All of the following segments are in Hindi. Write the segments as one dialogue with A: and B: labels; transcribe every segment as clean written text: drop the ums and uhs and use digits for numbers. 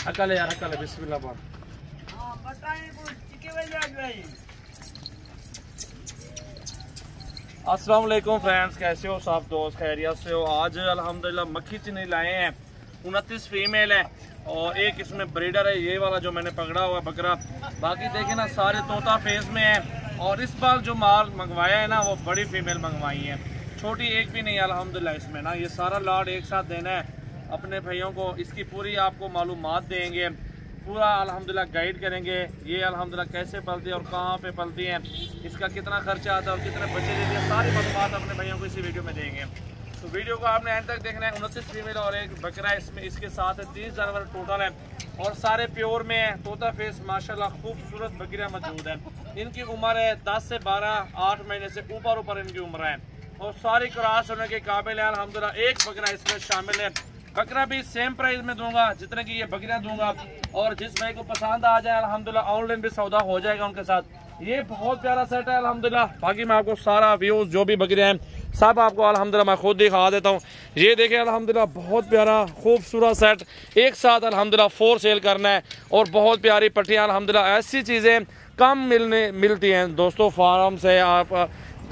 A: अकल यार अकल बिस्मिल्लाह बोल। अस्सलाम वालेकुम फ्रेंड्स, कैसे हो सब दोस्त, खैरियत से हो। आज अल्हम्दुलिल्लाह मक्खी चीनी लाए हैं। 29 फीमेल है और एक इसमें ब्रीडर है, ये वाला जो मैंने पकड़ा हुआ बकरा। बाकी देखे ना सारे तोता फेज में है। और इस बार जो माल मंगवाया है ना वो बड़ी फीमेल मंगवाई है, छोटी एक भी नहीं अल्हम्दुलिल्लाह। इसमें ना ये सारा लाड एक साथ देना है अपने भाइयों को। इसकी पूरी आपको मालूमात देंगे, पूरा अल्हम्दुलिल्लाह गाइड करेंगे। ये अल्हम्दुलिल्लाह कैसे पलती है और कहाँ पे पलती हैं, इसका कितना खर्चा आता है और कितने बच्चे देती है, सारी मालूमात अपने भाइयों को इसी वीडियो में देंगे। तो वीडियो को आपने एंड तक देखना है। 29 फीमेल और एक बकरा है इसमें, इसके साथ है 30 जानवर टोटल है और सारे प्योर में है। तोता फेस माशाल्लाह खूबसूरत बकरियाँ मौजूद है। इनकी उम्र है 10 से 12 8 महीने से ऊपर इनकी उम्र है और सारी क्रॉस होने के काबिल है अल्हम्दुलिल्लाह। एक बकरा इसमें शामिल है। बकरा भी सेम प्राइस में दूंगा जितने की ये बकरियां दूंगा, और जिस भाई को पसंद आ जाए अल्हम्दुलिल्लाह ऑनलाइन भी सौदा हो जाएगा उनके साथ। ये बहुत प्यारा सेट है अल्हम्दुलिल्लाह। बाकी मैं आपको सारा व्यूज जो भी बकरियां हैं सब आपको अल्हम्दुलिल्लाह मैं खुद दिखा देता हूँ। ये देखें अल्हम्दुलिल्लाह बहुत प्यारा खूबसूरत सेट एक साथ अल्हम्दुलिल्लाह 4 सेल करना है। और बहुत प्यारी पट्टियाँ अल्हम्दुलिल्लाह। ऐसी चीज़ें कम मिलती हैं दोस्तों, फार्म से आप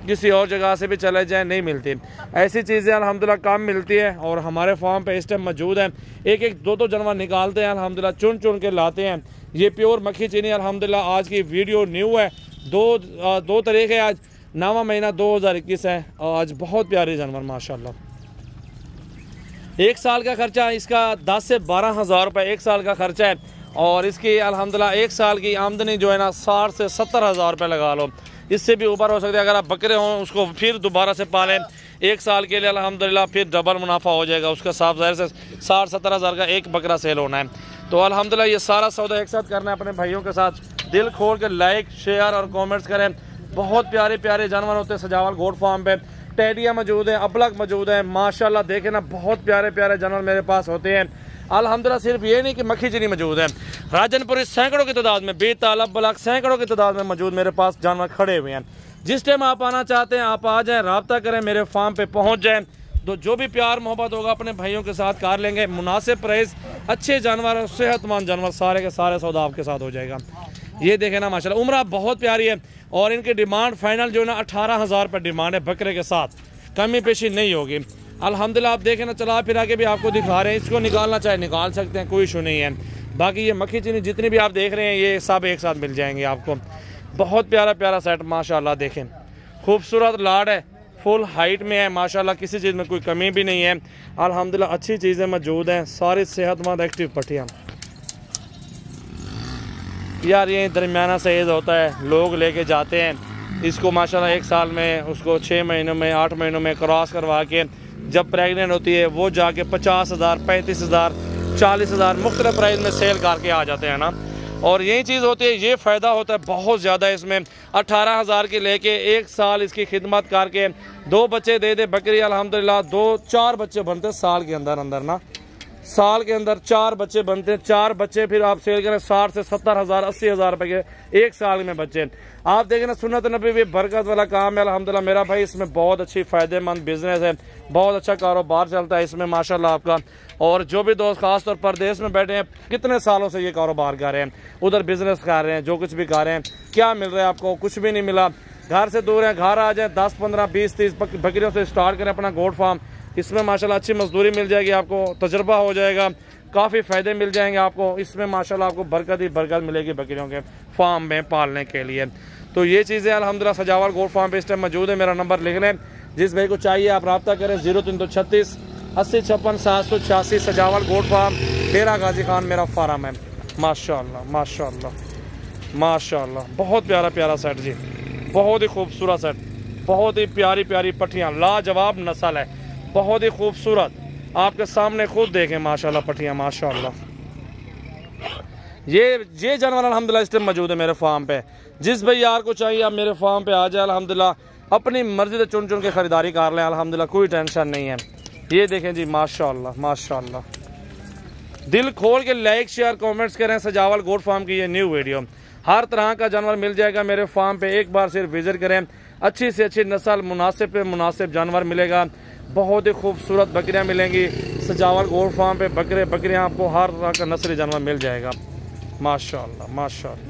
A: किसी और जगह से भी चले जाएं नहीं मिलती। ऐसी चीज़ें अल्हम्दुलिल्लाह कम मिलती है और हमारे फार्म पे इस टाइम मौजूद है। एक एक दो जानवर निकालते हैं अल्हम्दुलिल्लाह, चुन के लाते हैं। ये प्योर मक्खी चीनी अल्हम्दुलिल्लाह। आज की वीडियो न्यू है, 2 तारीख है आज, 9वां महीना 2021 है। आज बहुत प्यारे जानवर माशाल्लाह। 1 साल का खर्चा इसका 10 से 12 हज़ार रुपये 1 साल का खर्चा है। और इसकी अल्हम्दुलिल्लाह 1 साल की आमदनी जो है ना 60 से 70 हज़ार रुपये लगा लो, इससे भी ऊपर हो सकता है। अगर आप बकरे हों उसको फिर दोबारा से पालें 1 साल के लिए अल्हम्दुलिल्लाह फिर डबल मुनाफा हो जाएगा उसका। साफ ज़ाहिर से 60-70 हज़ार का एक बकरा सेल होना है। तो अल्हम्दुलिल्लाह ये सारा सौदा एक साथ करना है अपने भाइयों के साथ। दिल खोल के लाइक शेयर और कमेंट्स करें। बहुत प्यारे प्यारे जानवर होते हैं सजावल गोट फार्म पे। टेडिया मौजूद है, अबलग मौजूद है माशाल्लाह। देखे ना बहुत प्यारे प्यारे जानवर मेरे पास होते हैं अल्हम्दुलिल्लाह। सिर्फ ये नहीं कि मक्खी चीनी मौजूद है, राजनपुरी सैकड़ों की तादाद में, बेताल अबलग सैकड़ों की तादाद में मौजूद मेरे पास जानवर खड़े हुए हैं। जिस टाइम आप आना चाहते हैं आप आ जाएं, रब्ता करें, मेरे फार्म पे पहुंच जाएं। तो जो भी प्यार मोहब्बत होगा अपने भाइयों के साथ कर लेंगे। मुनासिब प्राइस, अच्छे जानवर और सेहतमंद जानवर सारे के सारे सौदा आपके साथ हो जाएगा। ये देखें ना माशाल्लाह उम्र बहुत प्यारी है। और इनकी डिमांड फाइनल जो है ना 18 हज़ार रुपये डिमांड है बकरे के साथ, कमी पेशी नहीं होगी अल्हम्दुलिल्लाह। आप देखें ना चला फिरा के भी आपको दिखा रहे हैं, इसको निकालना चाहे निकाल सकते हैं, कोई इशू नहीं है। बाकी ये मक्खी चीनी जितनी भी आप देख रहे हैं ये सब एक साथ मिल जाएंगे आपको। बहुत प्यारा प्यारा सेट माशाल्लाह। देखें खूबसूरत लाड है, फुल हाइट में है माशाल्लाह, किसी चीज़ में कोई कमी भी नहीं है अल्हम्दुलिल्लाह। अच्छी चीज़ें मौजूद हैं, सारी सेहतमंद एक्टिव पट्टियाँ। यार ये दरमियाना साइज़ होता है, लोग लेके जाते हैं इसको माशाल्लाह। 1 साल में उसको 6 महीनों में 8 महीनों में क्रॉस करवा के जब प्रेगनेंट होती है वो जाके 50 हज़ार 35 हज़ार 40 हज़ार मुख्तलिफ प्राइस में सेल करके आ जाते हैं ना। और यही चीज़ होती है, ये फ़ायदा होता है बहुत ज़्यादा इसमें। 18 हज़ार की लेके 1 साल इसकी खिदमत करके 2 बच्चे दे दे बकरी अल्हम्दुलिल्लाह। 2-4 बच्चे बनते हैं साल के अंदर ना, साल के अंदर 4 बच्चे बनते हैं। 4 बच्चे फिर आप सेल करें 60 से 70 हज़ार 80 हज़ार रुपये के 1 साल में बच्चे। आप देखें ना सुन्नत नबी भी बरकत वाला काम है अल्हम्दुलिल्लाह। मेरा भाई इसमें बहुत अच्छी फ़ायदेमंद बिजनेस है, बहुत अच्छा कारोबार चलता है इसमें माशाल्लाह आपका। और जो भी दोस्त खास तौर पर देश में बैठे हैं कितने सालों से ये कारोबार कर रहे हैं, उधर बिजनेस कर रहे हैं, जो कुछ भी कर रहे हैं, क्या मिल रहा है आपको? कुछ भी नहीं मिला। घर से दूर है, घर आ जाए 10 15 20 30 बकरियों से स्टार्ट करें अपना गोट फार्म। इसमें माशाल्लाह अच्छी मजदूरी मिल जाएगी आपको, तजुर्बा हो जाएगा, काफ़ी फ़ायदे मिल जाएंगे आपको इसमें माशाल्लाह। आपको बरकत ही बरकत मिलेगी बकरियों के फार्म में पालने के लिए। तो ये चीज़ें अल्हम्दुलिल्लाह सजावल गोट फार्म पे इस टाइम मौजूद है। मेरा नंबर लिख लें, जिस भाई को चाहिए आप रब्ता करें 0336 80 56 786। सजावल गोट फार्म, डेरा गाजी खान मेरा फार्म है माशाल्लाह माशाल्लाह माशाल्लाह। बहुत प्यारा प्यारा सेट जी, बहुत ही खूबसूरत सेट, बहुत ही प्यारी प्यारी पट्टियाँ, लाजवाब नस्ल है, बहुत ही खूबसूरत। आपके सामने खुद देखें माशाल्लाह पट्टियाँ माशाल्लाह। ये जानवर अल्हम्दुलिल्लाह इस टाइम मौजूद है मेरे फार्म पे। जिस भाई यार को चाहिए आप मेरे फार्म पे आ जाए अल्हम्दुलिल्लाह, अपनी मर्जी से चुन के ख़रीदारी कर लें अल्हम्दुलिल्लाह, कोई टेंशन नहीं है। ये देखें जी माशाल्लाह माशाल्लाह। दिल खोल के लाइक शेयर कमेंट्स करें। सजावल गोट फार्म की ये न्यू वीडियो, हर तरह का जानवर मिल जाएगा मेरे फार्म पे। एक बार सिर्फ विजिट करें, अच्छी से अच्छी नस्ल मुनासिब पे मुनासिब जानवर मिलेगा। बहुत ही खूबसूरत बकरियां मिलेंगी। सजावल गोल्ड फार्म पे बकरियां आपको हर तरह का नस्ली जानवर मिल जाएगा। माशाल्लाह माशाल्लाह।